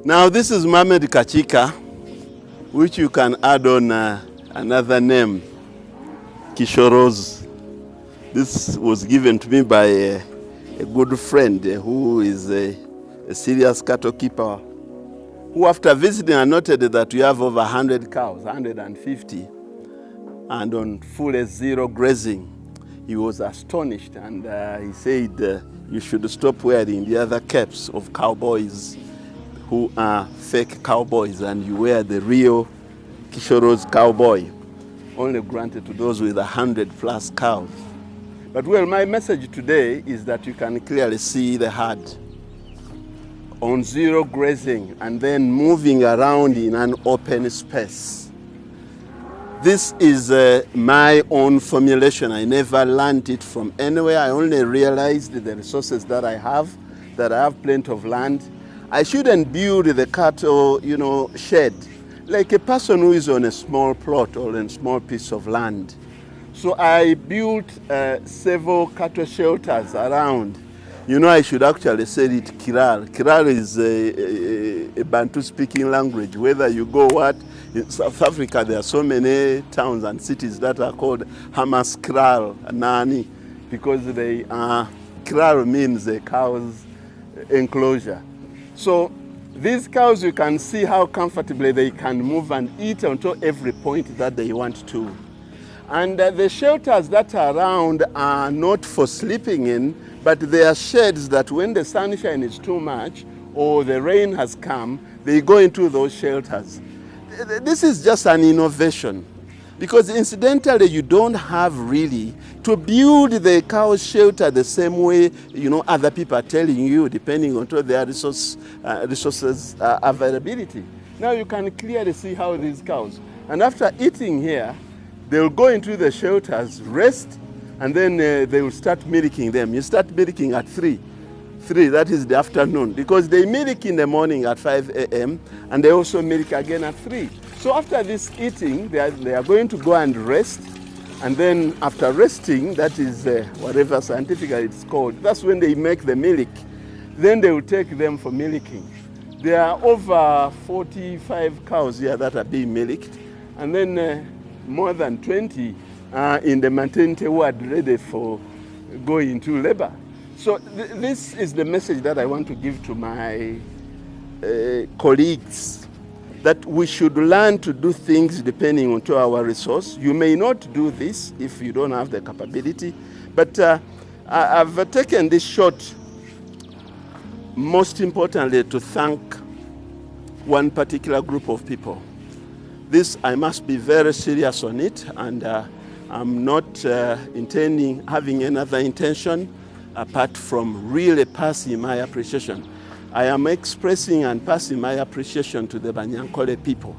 Now this is Mohammed Kakiika, which you can add on another name, kishorozi. This was given to me by a good friend who is a serious cattle keeper, who after visiting I noted that we have over 100 cows, 150, and on full zero grazing. He was astonished, and he said you should stop wearing the other caps of cowboys who are fake cowboys, and you wear the real kishorozi cowboy, only granted to those with 100+ cows. But well, my message today is that you can clearly see the herd on zero grazing and then moving around in an open space. This is my own formulation. I never learned it from anywhere. I only realized the resources that I have plenty of land. I shouldn't build the cattle, shed, like a person who is on a small plot or a small piece of land. So I built several cattle shelters around. I should actually say it Kiral. Kiral is a Bantu-speaking language. Whether you go in South Africa, there are so many towns and cities that are called Hamas Kiral, Nani, because they are, Kiral means a cow's enclosure. So these cows, you can see how comfortably they can move and eat until every point that they want to. And the shelters that are around are not for sleeping in, but they are sheds that when the sunshine is too much or the rain has come, they go into those shelters. This is just an innovation, because incidentally you don't have really to build the cow shelter the same way other people are telling you, depending on their resources availability. Now you can clearly see how these cows, and after eating here, they will go into the shelters, rest, and then they will start milking them. You start milking at 3, that is the afternoon, because they milk in the morning at 5 a.m. and they also milk again at 3. So after this eating, they are going to go and rest, and then after resting, that is whatever scientifically it's called, that's when they make the milk. Then they will take them for milking. There are over 45 cows here that are being milked, and then more than 20 in the maternity ward ready for going into labor. So this is the message that I want to give to my colleagues, that we should learn to do things depending on our resource. You may not do this if you don't have the capability, but I've taken this shot most importantly to thank one particular group of people. This, I must be very serious on it, and I'm not having another intention apart from really passing my appreciation. I am expressing and passing my appreciation to the Banyankole people,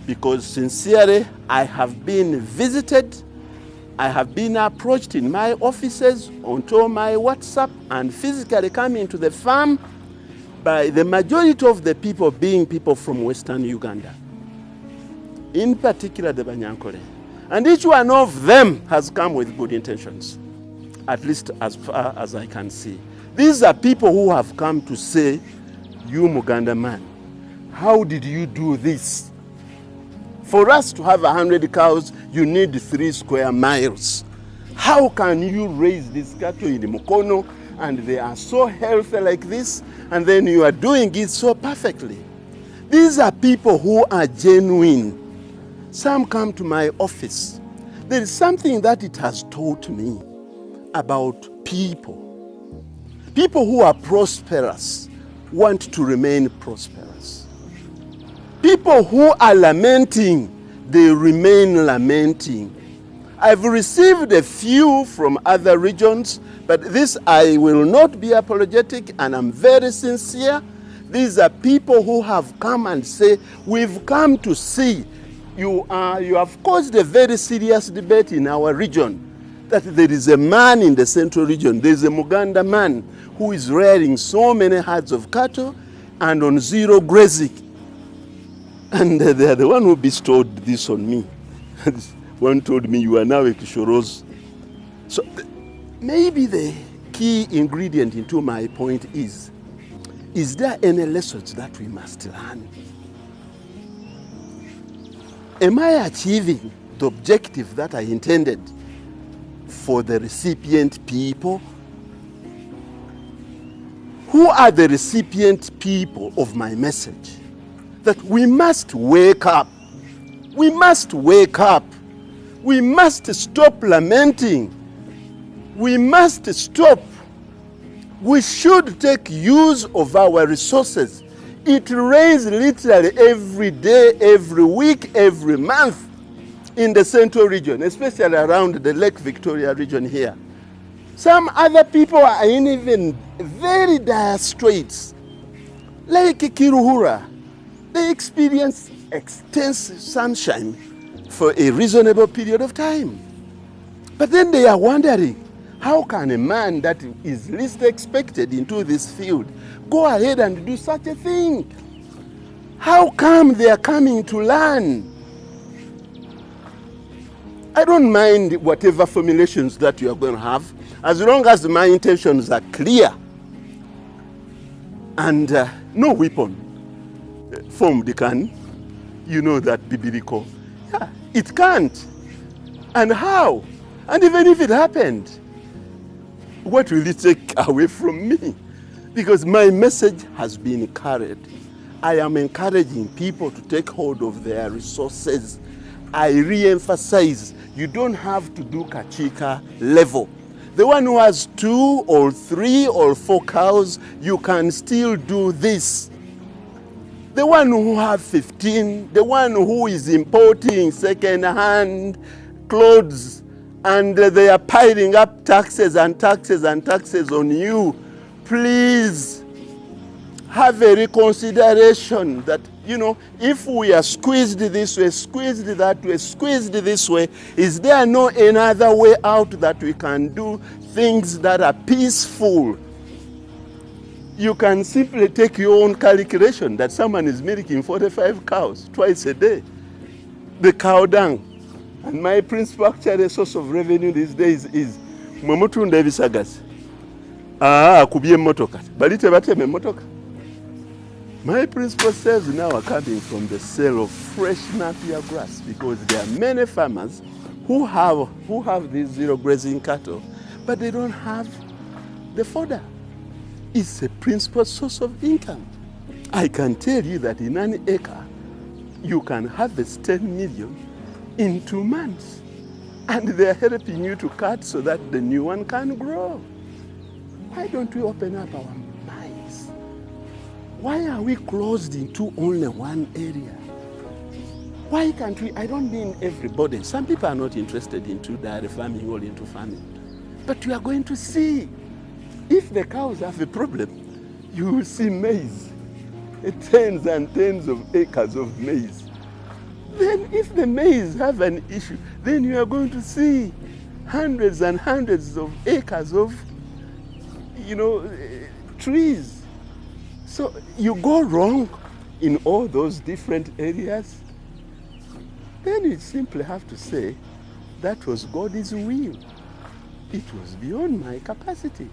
because sincerely I have been visited, I have been approached in my offices, onto my WhatsApp, and physically coming to the farm by the majority of the people being people from Western Uganda, in particular the Banyankole. And each one of them has come with good intentions, at least as far as I can see. These are people who have come to say, you Muganda man, how did you do this? For us to have 100 cows, you need 3 square miles. How can you raise these cattle in Mukono and they are so healthy like this, and then you are doing it so perfectly? These are people who are genuine. Some come to my office. There is something that it has taught me about people. People who are prosperous want to remain prosperous. People who are lamenting, they remain lamenting. I've received a few from other regions, but this I will not be apologetic, and I'm very sincere. These are people who have come and say, we've come to see you have caused a very serious debate in our region, that there is a man in the central region, there is a Muganda man who is rearing so many herds of cattle and on zero grazing. And they are the one who bestowed this on me. One told me, you are now a kishorozi. So maybe the key ingredient into my point is, Is there any lessons that we must learn? Am I achieving the objective that I intended for the recipient people? Who are the recipient people of my message? That we must wake up. We must wake up. We must stop lamenting. We must stop. We should take use of our resources. It rains literally every day, every week, every month in the central region, especially around the Lake Victoria region here. Some other people are in even very dire straits, like Kiruhura. They experience extensive sunshine for a reasonable period of time. But then they are wondering, how can a man that is least expected into this field go ahead and do such a thing? How come they are coming to learn? I don't mind whatever formulations that you are going to have, as long as my intentions are clear and no weapon formed can, you know that biblical. Yeah, it can't. And how? And even if it happened, what will it take away from me? Because my message has been carried. I am encouraging people to take hold of their resources. I re-emphasize, you don't have to do Kakiika level. The one who has 2 or 3 or 4 cows, you can still do this. The one who has 15, the one who is importing second-hand clothes, and they are piling up taxes and taxes and taxes on you, please have a reconsideration that, you know, if we are squeezed this way, squeezed that way, squeezed this way, is there no another way out that we can do things that are peaceful? You can simply take your own calculation that someone is milking 45 cows twice a day. The cow dung. And my principal actually source of revenue these days is mwemutunda ebisagazi. Kubye motoka. Balite bateme motoka. My principal sales now are coming from the sale of fresh Napier grass, because there are many farmers who have these zero grazing cattle, but they don't have the fodder. It's a principal source of income. I can tell you that in an acre, you can harvest 10 million in 2 months. And they're helping you to cut so that the new one can grow. Why don't we open up our minds? Why are we closed into only one area? Why can't we? I don't mean everybody. Some people are not interested into dairy farming or into farming. But we are going to see. If the cows have a problem, you will see maize. Tens and tens of acres of maize. Then if the maize have an issue, then you are going to see hundreds and hundreds of acres of, trees. So you go wrong in all those different areas, then you simply have to say, that was God's will. It was beyond my capacity.